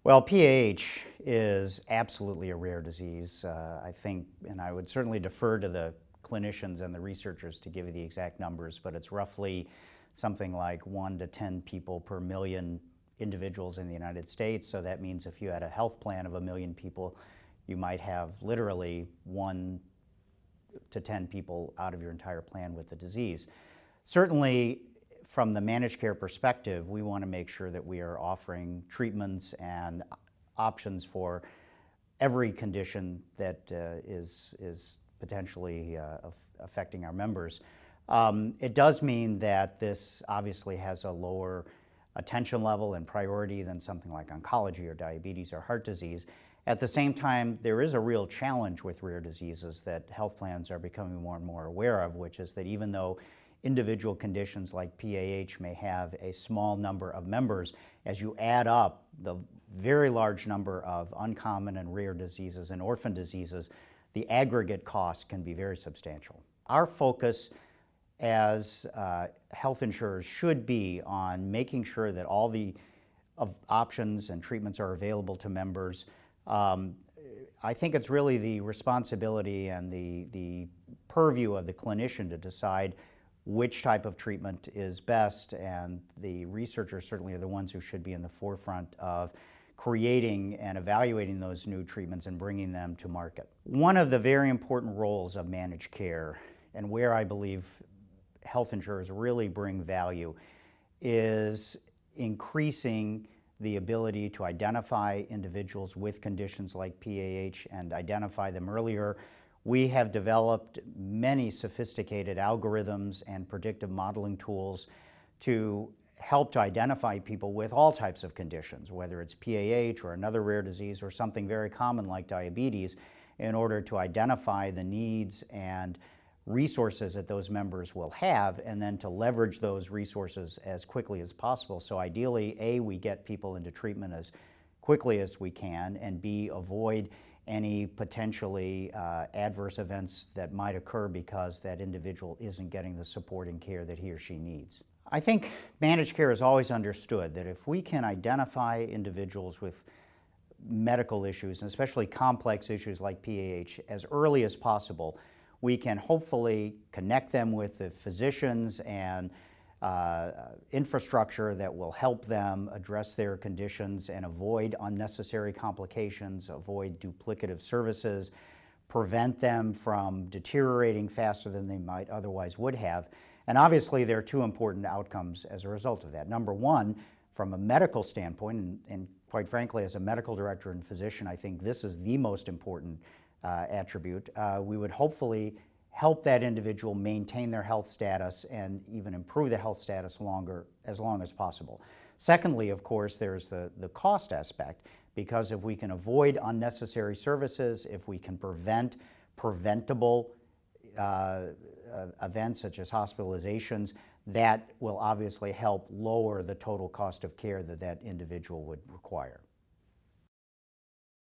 Well, PAH is absolutely a rare disease. I think, and I would certainly defer to the clinicians and the researchers to give you the exact numbers, but it's roughly something like 1 to 10 people per million individuals in the United States. So that means if you had a health plan of 1 million people, you might have literally 1 to 10 people out of your entire plan with the disease. Certainly, from the managed care perspective, we want to make sure that we are offering treatments and options for every condition that is potentially affecting our members. It does mean that this obviously has a lower attention level and priority than something like oncology or diabetes or heart disease. At the same time, there is a real challenge with rare diseases that health plans are becoming more and more aware of, which is that even though individual conditions like PAH may have a small number of members, as you add up the very large number of uncommon and rare diseases and orphan diseases, the aggregate cost can be very substantial. Our focus as health insurers should be on making sure that all the options and treatments are available to members. I think it's really the responsibility and the purview of the clinician to decide which type of treatment is best, and the researchers certainly are the ones who should be in the forefront of creating and evaluating those new treatments and bringing them to market. One of the very important roles of managed care, and where I believe health insurers really bring value, is increasing the ability to identify individuals with conditions like PAH and identify them earlier. We have developed many sophisticated algorithms and predictive modeling tools to help to identify people with all types of conditions, whether it's PAH or another rare disease or something very common like diabetes, in order to identify the needs and resources that those members will have, and then to leverage those resources as quickly as possible. So ideally, A, we get people into treatment as quickly as we can, and B, avoid any potentially adverse events that might occur because that individual isn't getting the support and care that he or she needs. I think managed care has always understood that if we can identify individuals with medical issues, and especially complex issues like PAH, as early as possible, we can hopefully connect them with the physicians and infrastructure that will help them address their conditions and avoid unnecessary complications, avoid duplicative services, prevent them from deteriorating faster than they might otherwise would have. And obviously there are two important outcomes as a result of that. Number one, from a medical standpoint, and quite frankly as a medical director and physician, I think this is the most important attribute. We would hopefully help that individual maintain their health status and even improve the health status as long as possible. Secondly, of course, there's the cost aspect, because if we can avoid unnecessary services, if we can prevent preventable events such as hospitalizations, that will obviously help lower the total cost of care that that individual would require.